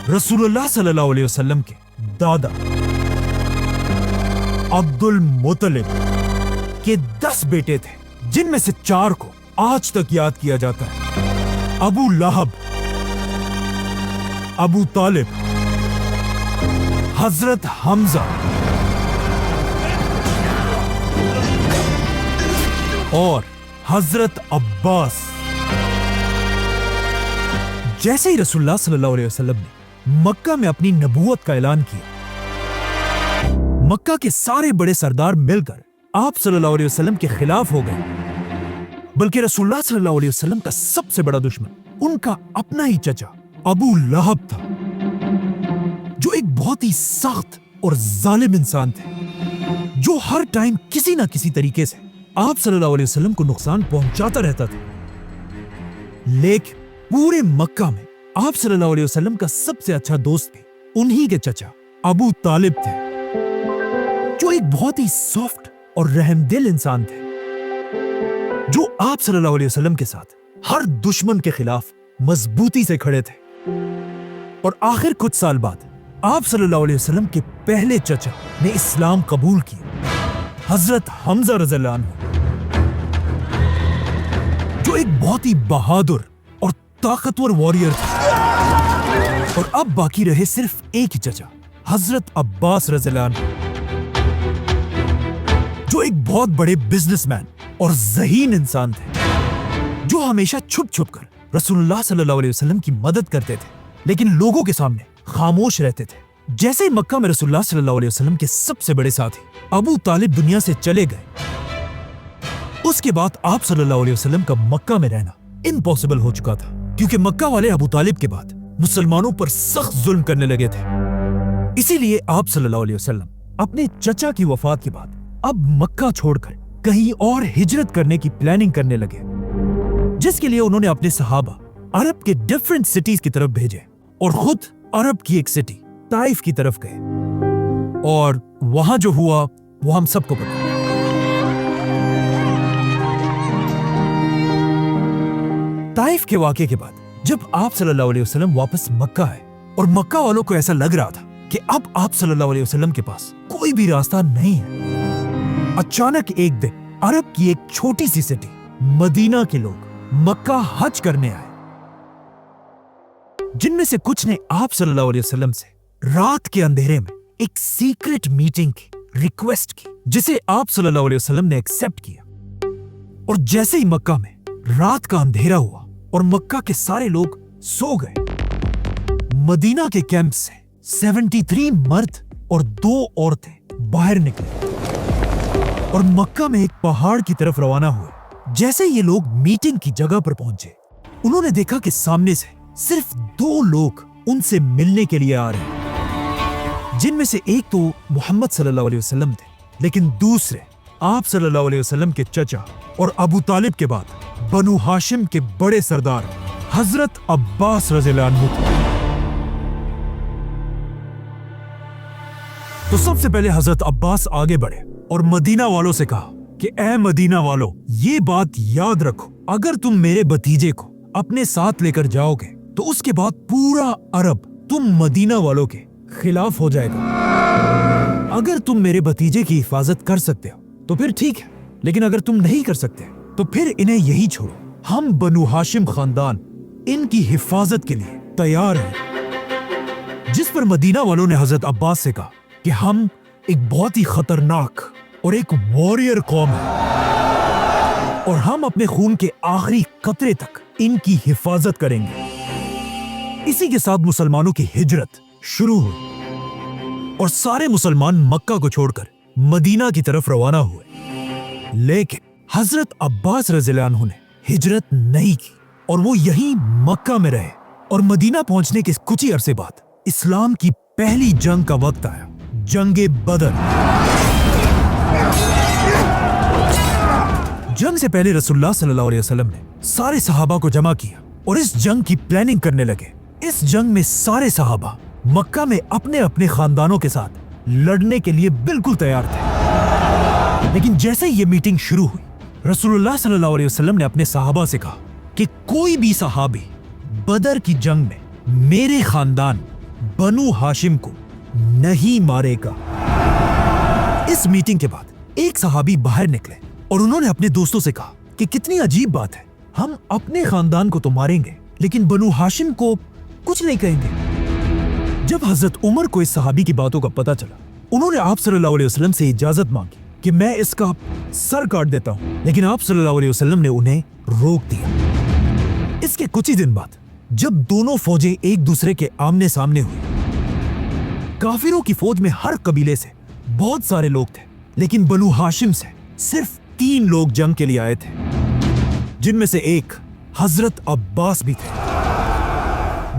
रसूलुल्लाह सल्लल्लाहु अलैहि वसल्लम के दादा अब्दुल मुत्तलिब के 10 बेटे थे, जिनमें से 4 को आज तक याद किया जाता है। अबू लहब, अबू तालिब, हजरत हमजा और हजरत अब्बास। जैसे ही रसूलुल्लाह सल्लल्लाहु अलैहि वसल्लम ने मक्का में अपनी नबूवत का ऐलान किया, मक्का के सारे बड़े सरदार मिलकर आप सल्लल्लाहु अलैहि वसल्लम के खिलाफ हो गए। बल्कि रसूलुल्लाह सल्लल्लाहु अलैहि वसल्लम का सबसे बड़ा दुश्मन उनका अपना ही चचा अबू लहब था, जो एक बहुत ही सख्त और जालिम इंसान थे, जो हर टाइम किसी ना किसी तरीके से आप सल्लल्लाहु अलैहि वसल्लम को नुकसान पहुंचाता रहता था। लेकिन पूरे मक्का में आप सल्लल्लाहु अलैहि वसल्लम का सबसे अच्छा दोस्त भी उन्हीं के चचा अबू तालिब थे, जो एक बहुत ही सॉफ्ट और रहमदिल इंसान थे, जो आप सल्लल्लाहु अलैहि वसल्लम के साथ हर दुश्मन के खिलाफ मजबूती से खड़े थे। और आखिर कुछ साल बाद आप सल्लल्लाहु अलैहि वसल्लम के पहले चचा ने इस्लाम कबूल किया, हजरत हमजा रज़ियल्लाहु अन्हु, जो एक बहुत ही बहादुर और ताकतवर वॉरियर था। और अब बाकी रहे सिर्फ एक ही चचा, हजरत अब्बास रज़ियल्लाहु अन्हु, जो एक बहुत बड़े बिजनेसमैन और ज़हीन इंसान थे, जो हमेशा छुप छुप कर रसूलुल्लाह सल्लल्लाहु अलैहि वसल्लम की मदद करते थे, लेकिन लोगों के सामने खामोश रहते थे। जैसे ही मक्का में रसूलुल्लाह सल्लल्लाहु अलैहि वसल्लम के सबसे बड़े साथी अबू तालिब दुनिया से चले गए, उसके बाद आप सल्लल्लाहु अलैहि वसल्लम का मक्का में रहना इम्पॉसिबल हो चुका था, क्योंकि मक्का वाले अबू तालिब के बाद मुसलमानों पर सख्त जुल्म करने लगे थे। इसीलिए आप सल्लल्लाहु अलैहि वसल्लम अपने चचा की वफात के बाद अब मक्का छोड़कर कहीं और हिजरत करने की प्लानिंग करने लगे, जिसके लिए उन्होंने अपने सहाबा अरब के डिफरेंट सिटीज की तरफ भेजे और खुद अरब की एक सिटी ताइफ की तरफ गए। और वहां जो हुआ वो हम सबको पता है। ताइफ के वाक़े के बाद जब आप सल्लल्लाहु अलैहि वसल्लम वापस मक्का आए और मक्का वालों को ऐसा लग रहा था कि अब आप सल्लल्लाहु अलैहि वसल्लम के पास कोई भी रास्ता नहीं है, अचानक एक दिन अरब की एक छोटी सी सिटी मदीना के लोग मक्का हज करने आए, जिनमें से कुछ ने आप सल्लल्लाहु अलैहि वसल्लम से रात के अंधेरे में एक सीक्रेट मीटिंग की रिक्वेस्ट की, जिसे आप सल्लल्लाहु अलैहि वसल्लम ने एक्सेप्ट किया। और जैसे ही मक्का में रात का अंधेरा हुआ और मक्का के सारे लोग सो गए, मदीना के कैंप से 73 मर्द और 2 औरतें बाहर निकले और मक्का में एक पहाड़ की तरफ रवाना हुए। जैसे ये लोग मीटिंग की जगह पर पहुंचे, उन्होंने देखा कि सामने से सिर्फ 2 लोग उनसे मिलने के लिए आ रहे हैं, जिनमें से एक तो मोहम्मद सल्लल्लाहु अलैहि वसल्लम थे, लेकिन दूसरे आप सल्लल्लाहु अलैहि वसल्लम के चचा और अबू तालिब के बाद बनु हाशिम के बड़े सरदार हजरत अब्बास रज़ियल्लाहु अन्हु थे। तो सबसे पहले हजरत अब्बास आगे बढ़े और मदीना वालों से कहा कि ऐ मदीना वालों, ये बात याद रखो, अगर तुम मेरे भतीजे को अपने साथ लेकर जाओगे तो उसके बाद पूरा अरब तुम मदीना वालों के खिलाफ हो जाएगा। अगर तुम मेरे भतीजे की हिफाजत कर सकते हो तो फिर ठीक है, लेकिन अगर तुम नहीं कर सकते तो फिर इन्हें यही छोड़ो, हम बनु हाशिम खानदान इनकी हिफाजत के लिए तैयार हैं। जिस पर मदीना वालों ने हजरत अब्बास से कहा कि हम एक बहुत ही खतरनाक और एक वॉरियर कौम है और हम अपने खून के आखिरी कतरे तक इनकी हिफाजत करेंगे। इसी के साथ मुसलमानों की हिजरत शुरू हुई और सारे मुसलमान मक्का को छोड़कर मदीना की तरफ रवाना हुए। लेकिन हजरत अब्बास रज़ियल्लाहु अन्हु ने हिजरत नहीं की और वो यहीं मक्का में रहे। और मदीना पहुंचने के कुछ ही अरसे बाद इस्लाम की पहली जंग का वक्त आया, जंगे बदर। जंग से पहले रसूलुल्लाह सल्लल्लाहु अलैहि वसल्लम ने सारे सहाबा को जमा किया और इस जंग की प्लानिंग करने लगे। इस जंग में सारे सहाबा मक्का में अपने अपने खानदानों के साथ लड़ने के लिए बिल्कुल तैयार थे। लेकिन जैसे ही ये मीटिंग शुरू हुई, रसूलुल्लाह सल्लल्लाहु अलैहि वसल्लम ने अपने सहाबा से कहा कि कोई भी सहाबी बदर की जंग में मेरे खानदान बनु हाशिम को नहीं मारेगा। इस मीटिंग के बाद एक सहाबी बाहर निकले और उन्होंने अपने दोस्तों से कहा कि कितनी अजीब बात है, हम अपने खानदान को तो मारेंगे लेकिन बनु हाशिम को कुछ नहीं कहेंगे। जब हजरत उमर को इस सहाबी की बातों का पता चला, उन्होंने आप सल्लल्लाहु अलैहि वसल्लम से इजाजत मांगी कि मैं इसका सर काट देता हूं, लेकिन आप सल्लल्लाहु अलैहि वसल्लम ने उन्हें रोक दिया। इसके कुछ ही दिन बाद जब दोनों फौजें एक दूसरे के आमने सामने हुई, काफिरों की फौज में हर कबीले से बहुत सारे लोग थे, लेकिन बनु हाशिम से सिर्फ 3 लोग जंग के लिए आए थे, जिनमें से एक हजरत अब्बास भी थे।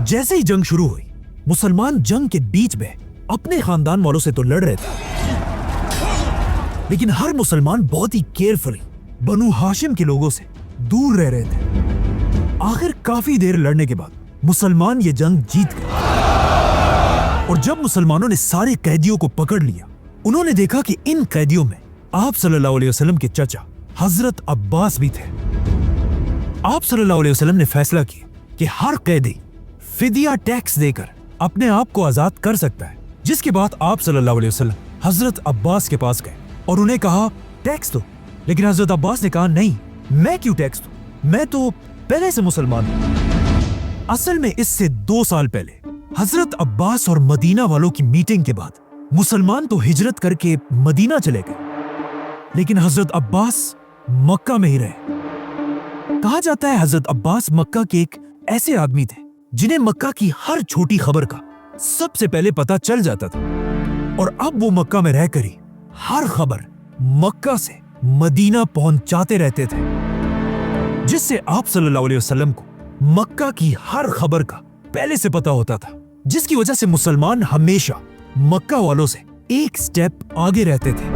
जैसे ही जंग शुरू हुई, मुसलमान जंग के बीच में अपने खानदान वालों से तो लड़ रहे थे, लेकिन हर मुसलमान बहुत ही केयरफुली बनु हाशिम के लोगों से दूर रह रहे थे। आखिर काफी देर लड़ने के बाद मुसलमान ये जंग जीत गए और जब मुसलमानों ने सारे कैदियों को पकड़ लिया, उन्होंने देखा कि इन कैदियों में आप सल्लल्लाहु अलैहि वसल्लम के चचा हजरत अब्बास भी थे। आप सल्लल्लाहु अलैहि वसल्लम ने फैसला किया कि हर कैदी फिदिया टैक्स देकर अपने आप को आजाद कर सकता है, जिसके बाद आप सल्लल्लाहु अलैहि वसल्लम हजरत अब्बास के पास गए और उन्हें कहा टैक्स दो, लेकिन हजरत अब्बास ने कहा नहीं, मैं क्यों टैक्स दूं, मैं तो पहले से मुसलमान हूं। असल में इससे 2 साल पहले हजरत अब्बास और मदीना वालों की मीटिंग के बाद मुसलमान तो हिजरत करके मदीना चले गए, लेकिन हजरत अब्बास मक्का में ही रहे। कहा जाता है हजरत अब्बास मक्का के एक ऐसे आदमी थे जिन्हें मक्का की हर छोटी खबर का सबसे पहले पता चल जाता था, और अब वो मक्का में रहकर ही हर खबर मक्का से मदीना पहुंचाते रहते थे, जिससे आप सल्लल्लाहु अलैहि वसल्लम को मक्का की हर खबर का पहले से पता होता था, जिसकी वजह से मुसलमान हमेशा मक्का वालों से एक स्टेप आगे रहते थे।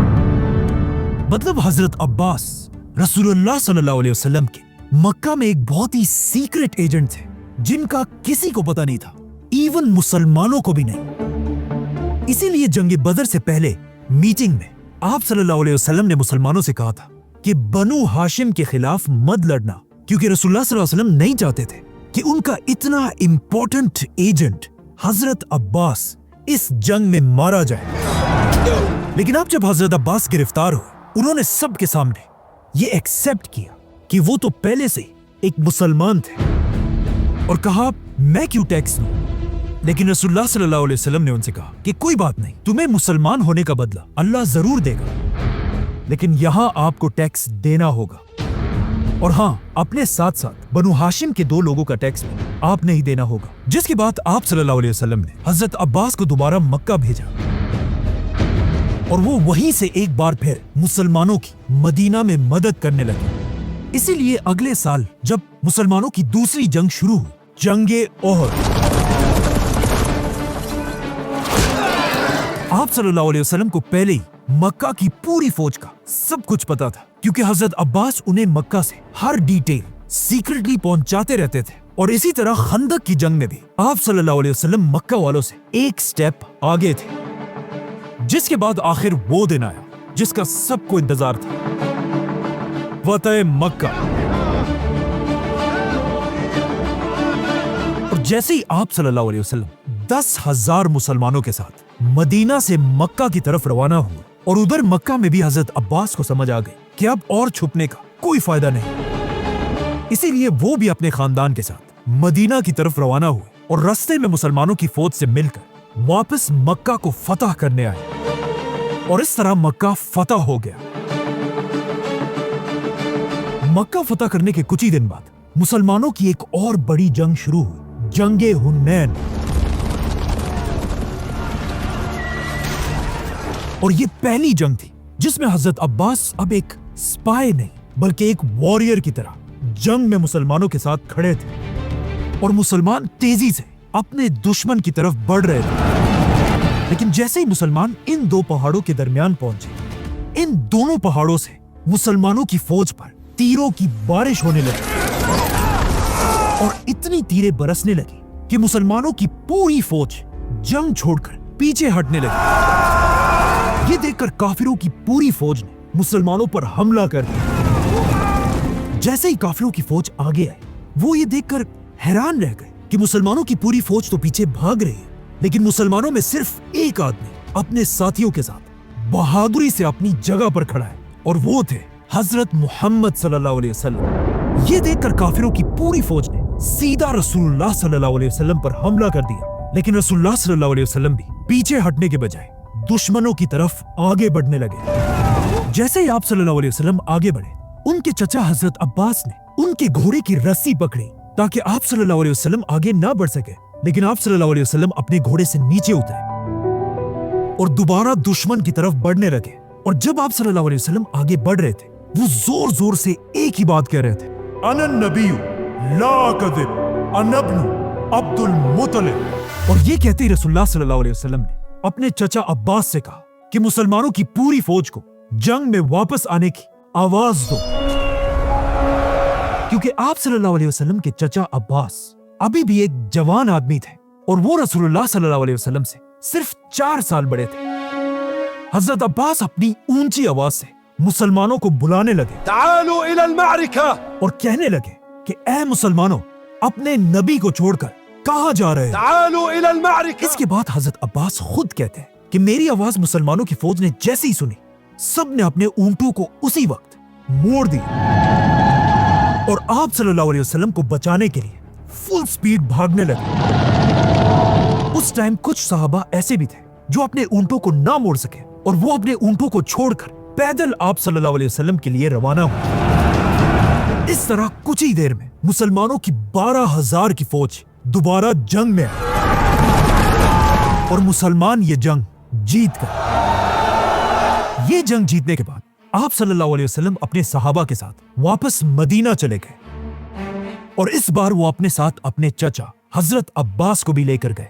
मतलब हजरत अब्बास रसूलुल्लाह सल्लल्लाहु अलैहि वसल्लम के मक्का में एक बहुत ही सीक्रेट एजेंट थे, जिनका किसी को पता नहीं था, इवन मुसलमानों को भी नहीं। इसीलिए जंग बदर से पहले मीटिंग में आप सल्लल्लाहु अलैहि वसल्लम ने मुसलमानों से कहा था कि बनु हाशिम के खिलाफ मत लड़ना, क्योंकि रसूलुल्लाह सल्लल्लाहु अलैहि वसल्लम नहीं चाहते थे कि उनका इतना इंपॉर्टेंट एजेंट हजरत अब्बास इस जंग में मारा जाए। लेकिन अब जब हजरत अब्बास गिरफ्तार हुए, उन्होंने सबके सामने ये एक्सेप्ट किया कि वो तो पहले से एक मुसलमान थे और कहा मैं क्यों टैक्स दूं। लेकिन रसूलुल्लाह सल्लल्लाहु अलैहि वसल्लम ने उनसे कहा कि कोई बात नहीं, तुम्हें मुसलमान होने का बदला अल्लाह जरूर देगा, लेकिन यहां आपको टैक्स देना होगा, और हां अपने साथ साथ बनु हाशिम के 2 लोगों का टैक्स भी आपने ही देना होगा। जिसके बाद आप सल्लल्लाहु अलैहि वसल्लम ने हजरत अब्बास को दोबारा मक्का भेजा और वो वहीं से एक बार फिर मुसलमानों की मदीना में मदद करने लगे। इसीलिए अगले साल जब मुसलमानों की दूसरी जंग शुरू हुई, जंगे ओहद, आप सल्लल्लाहु अलैहि वसल्लम को पहले ही मक्का की पूरी फौज का सब कुछ पता था, क्योंकि हजरत अब्बास उन्हें मक्का से हर डिटेल सीक्रेटली पहुंचाते रहते थे। और इसी तरह खंदक की जंग में भी आप सल्लल्लाहु अलैहि वसल्लम मक्का वालों से एक स्टेप आगे थे, जिसके बाद आखिर वो दिन आया जिसका सबको इंतजार था, फतह मक्का। और जैसे ही आप सल्लल्लाहु अलैहि वसल्लम 10,000 मुसलमानों के साथ मदीना से मक्का की तरफ रवाना हुए, और उधर मक्का में भी हजरत अब्बास को समझ आ गई कि अब और छुपने का कोई फायदा नहीं। इसीलिए वो भी अपने खानदान के साथ मदीना की तरफ रवाना हुए और रास्ते में मुसलमानों की फौज से मिलकर वापस मक्का को फतह करने आए, और इस तरह मक्का फतह हो गया। मक्का फतह करने के कुछ ही दिन बाद मुसलमानों की एक और बड़ी जंग शुरू हुई, जंगे हुनैन। और ये पहली जंग थी जिसमें हजरत अब्बास अब एक स्पाई नहीं बल्कि एक वॉरियर की तरह जंग में मुसलमानों के साथ खड़े थे, और मुसलमान तेजी से अपने दुश्मन की तरफ बढ़ रहे थे। लेकिन जैसे ही मुसलमान इन 2 पहाड़ों के दरमियान पहुंचे, इन दोनों पहाड़ों से मुसलमानों की फौज पर तीरों की बारिश होने लगी, और इतनी तीरें बरसने लगी कि मुसलमानों की पूरी फौज जंग छोड़कर पीछे हटने लगी। ये देखकर काफिरों की पूरी फौज ने मुसलमानों पर हमला कर दिया। जैसे ही काफिरों की फौज आगे आई, वो ये देखकर हैरान रह गए कि मुसलमानों की पूरी फौज तो पीछे भाग रही है, लेकिन मुसलमानों में सिर्फ एक आदमी अपने साथियों के साथ बहादुरी से अपनी जगह पर खड़ा है, और वो थे हजरत मोहम्मद सल्लल्लाहु अलैहि वसल्लम। ये देखकर काफिरों की पूरी फौज ने सीधा रसूलुल्लाह सल्लल्लाहु अलैहि वसल्लम पर हमला कर दिया, लेकिन रसूलुल्लाह सल्लल्लाहु अलैहि वसल्लम भी पीछे हटने के बजाय दुश्मनों की तरफ आगे बढ़ने लगे। जैसे ही आप सल्लल्लाहु अलैहि वसल्लम आगे बढ़े, उनके चचा हजरत अब्बास ने उनके घोड़े की रस्सी पकड़ी ताकि आप सल्लल्लाहु अलैहि वसल्लम आगे ना बढ़ सके, लेकिन आप सल्लल्लाहु अलैहि वसल्लम अपने घोड़े से नीचे उतरे और दोबारा दुश्मन की तरफ बढ़ने लगे। और जब आप सल्लल्लाहु अलैहि वसल्लम आगे बढ़ रहे थे, वो जोर जोर से एक ही बात कह रहे थे, अनन नबिय्यु ला कज़िब अना इब्नु अब्दुल मुत्तलिब। और ये कहते ही रसूलुल्लाह सल्लल्लाहु अलैहि वसल्लम ने अपने चचा अब्बास से कहा कि मुसलमानों की पूरी फौज को जंग में वापस आने की आवाज दो, क्योंकि आप सल्लल्लाहु अलैहि वसल्लम के चचा अब्बास अभी भी एक जवान आदमी थे और वो रसूलुल्लाह सल्लल्लाहु अलैहि वसल्लम से सिर्फ 4 साल बड़े थे। हजरत अब्बास अपनी ऊंची आवाज से मुसलमानों को बुलाने लगे, तालू इलल मारिका, और कहने लगे कि ऐ मुसलमानों, अपने नबी को छोड़कर कहां जा रहे हैं? तालू इलल मारिका। इसके बाद हजरत अब्बास खुद कहते हैं कि मेरी आवाज मुसलमानों की फौज ने जैसे ही सुनी, सब ने अपने ऊंटों को उसी वक्त मोड़ दिया और आप सल्लल्लाहु अलैहि वसल्लम को बचाने के लिए फुल स्पीड भागने लगे। उस टाइम कुछ सहाबा ऐसे भी थे जो अपने ऊंटों को ना मोड़ सके और वो अपने ऊंटों को छोड़कर पैदल आप सल्लल्लाहु अलैहि वसल्लम के लिए रवाना हुए। इस तरह कुछ ही देर में मुसलमानों की 12,000 की फौज दोबारा जंग में आई और मुसलमान ये जंग जीत गए। ये जंग जीतने के बाद आप सल्लल्लाहु अलैहि वसल्लम अपने सहाबा के साथ वापस मदीना चले गए और इस बार वो अपने साथ अपने चचा हजरत अब्बास को भी लेकर गए।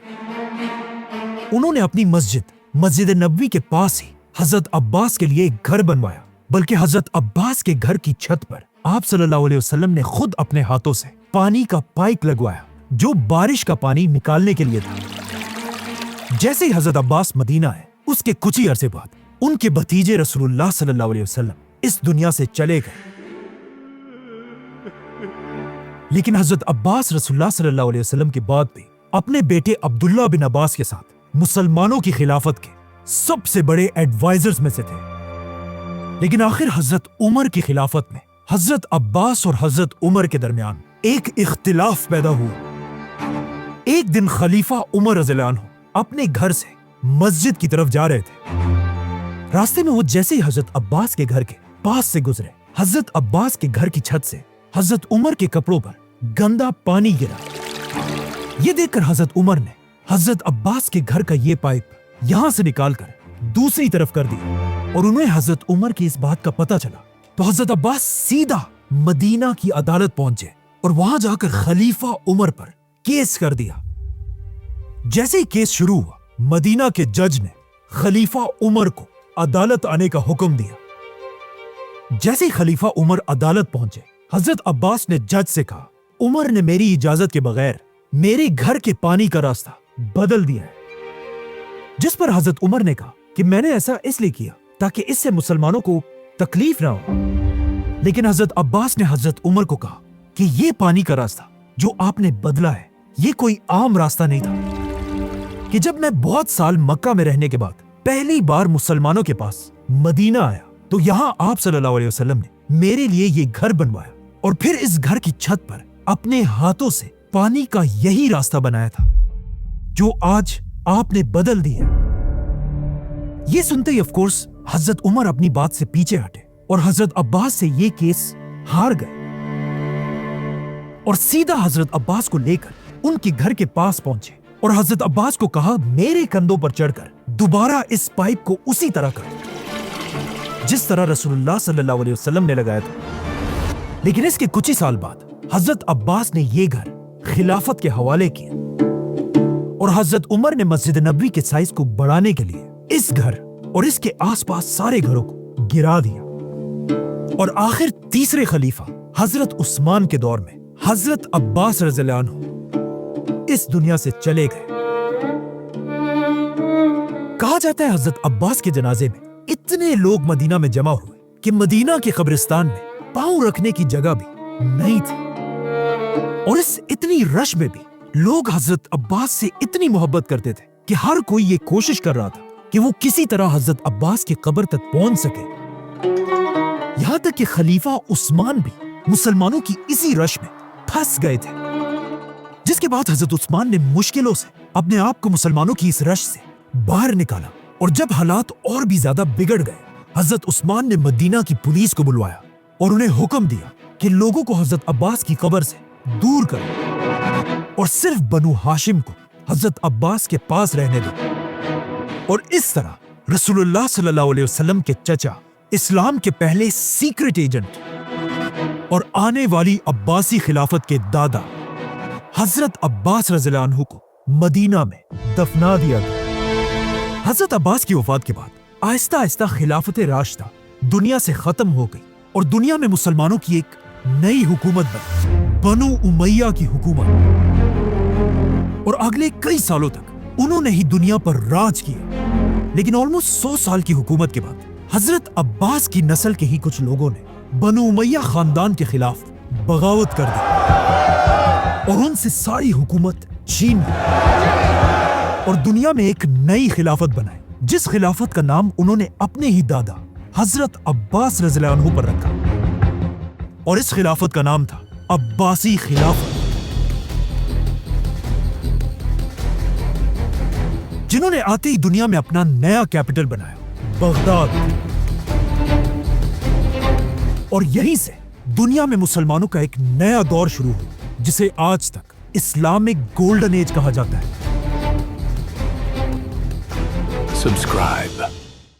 उन्होंने अपनी मस्जिद नबवी के पास ही हजरत अब्बास के लिए एक घर बनवाया, बल्कि हजरत अब्बास के घर की छत पर आप सल्लल्लाहु अलैहि वसल्लम ने खुद अपने हाथों से पानी का पाइप लगवाया जो बारिश का पानी निकालने के लिए था। जैसे ही हजरत अब्बास मदीना आए, उसके कुछ ही अरसे बाद उनके भतीजे रसूलुल्लाह सल्लल्लाहु अलैहि वसल्लम इस दुनिया से चले गए। लेकिन हजरत अब्बास रसूलुल्लाह सल्लल्लाहु अलैहि वसल्लम के बाद भी अपने बेटे अब्दुल्ला बिन अब्बास के साथ मुसलमानों की खिलाफत के सबसे बड़े एडवाइजर्स में से थे। लेकिन आखिर हजरत उमर की खिलाफत में हजरत अब्बास और हजरत उमर के दरमियान एक इख्तिलाफ पैदा हुआ। एक दिन खलीफा उमर रज़ियल्लाहु अन्हु अपने घर से मस्जिद की तरफ जा रहे थे। रास्ते में वो जैसे ही हजरत अब्बास के घर के पास से गुजरे, हजरत अब्बास के घर की छत से हजरत उमर के कपड़ों पर गंदा पानी गिरा। ये देखकर हजरत उमर ने हजरत अब्बास के घर का ये पाइप यहां से निकालकर दूसरी तरफ कर दिया और उन्हें हजरत उमर की इस बात का पता चला तो हजरत अब्बास सीधा मदीना की अदालत पहुंचे और वहां जाकर खलीफा उमर पर केस कर दिया। जैसे ही केस शुरू हुआ, मदीना के जज ने खलीफा उमर को अदालत आने का हुक्म दिया। जैसे ही खलीफा उमर अदालत पहुंचे, हजरत अब्बास ने जज से कहा, उमर ने मेरी इजाजत के बगैर मेरे घर के पानी का रास्ता बदल दिया है। जिस पर हजरत उमर ने कहा कि मैंने ऐसा इसलिए किया ताकि इससे मुसलमानों को तकलीफ ना हो। लेकिन हजरत अब्बास ने हजरत उमर को कहा कि ये पानी का रास्ता जो आपने बदला है, ये कोई आम रास्ता नहीं था। कि जब मैं बहुत साल मक्का में रहने के बाद पहली बार मुसलमानों के पास मदीना आया तो यहाँ आप सल्लल्लाहु अलैहि वसल्लम ने मेरे लिए ये घर बनवाया और फिर इस घर की छत पर अपने हाथों से पानी का यही रास्ता बनाया था जो आज आपने बदल दिया। ये सुनते ही ऑफ कोर्स हजरत उमर अपनी बात से पीछे हटे और हजरत अब्बास से ये केस हार गए और सीधा हजरत अब्बास को लेकर उनके घर के पास पहुंचे और हजरत अब्बास को कहा, मेरे कंधों पर चढ़कर दोबारा इस पाइप को उसी तरह कर जिस तरह रसूलुल्लाह सल्लल्लाहु अलैहि वसल्लम ने लगाया था। लेकिन इसके कुछ ही साल बाद हजरत अब्बास ने ये घर खिलाफत के हवाले किया और हजरत उमर ने मस्जिद नबवी के साइज को बढ़ाने के लिए इस घर और इसके आसपास सारे घरों को गिरा दिया। और आखिर तीसरे खलीफा हजरत उस्मान के दौर में हजरत अब्बास रज़ियल्लाहु अन्हु इस दुनिया से चले गए। कहा जाता है हजरत अब्बास के जनाजे में इतने लोग मदीना में जमा हुए कि मदीना के कब्रिस्तान में पांव रखने की जगह भी नहीं थी। और इस इतनी रश में भी लोग हजरत अब्बास से इतनी मोहब्बत करते थे کہ ہر کوئی یہ کوشش کر رہا تھا کہ وہ کسی طرح حضرت عباس کی قبر تک پہنچ سکے، یہاں تک کہ خلیفہ عثمان بھی مسلمانوں کی اسی رش میں پھنس گئے تھے، جس کے بعد حضرت عثمان نے مشکلوں سے اپنے آپ کو مسلمانوں کی اس رش سے باہر نکالا، اور جب حالات اور بھی زیادہ بگڑ گئے، حضرت عثمان نے مدینہ کی پولیس کو بلوایا اور انہیں حکم دیا کہ لوگوں کو حضرت عباس کی قبر سے دور کرو اور صرف بنو ہاشم کو حضرت عباس کے پاس رہنے دو۔ اور اس طرح رسول اللہ صلی اللہ علیہ وسلم کے چچا، اسلام کے پہلے سیکرٹ ایجنٹ اور آنے والی عباسی خلافت کے دادا حضرت عباس رضی اللہ عنہ کو مدینہ میں دفنا دیا گیا۔ حضرت عباس کی وفات کے بعد آہستہ آہستہ خلافت راشدہ دنیا سے ختم ہو گئی اور دنیا میں مسلمانوں کی ایک نئی حکومت بنی، بنو امیہ کی حکومت، اور اگلے کئی سالوں تک انہوں نے ہی دنیا پر راج کیا۔ لیکن آلموسٹ 100 سال کی حکومت کے بعد حضرت عباس کی نسل کے ہی کچھ لوگوں نے بنو امیہ خاندان کے خلاف بغاوت کر دی اور ان سے ساری حکومت چھین لی اور دنیا میں ایک نئی خلافت بنائی، جس خلافت کا نام انہوں نے اپنے ہی دادا حضرت عباس رضی اللہ عنہ پر رکھا، اور اس خلافت کا نام تھا عباسی خلافت، جنہوں نے آتے ہی دنیا میں اپنا نیا کیپٹل بنایا، بغداد، اور یہیں سے دنیا میں مسلمانوں کا ایک نیا دور شروع ہوا، جسے آج تک اسلامک گولڈن ایج کہا جاتا ہے۔ Subscribe.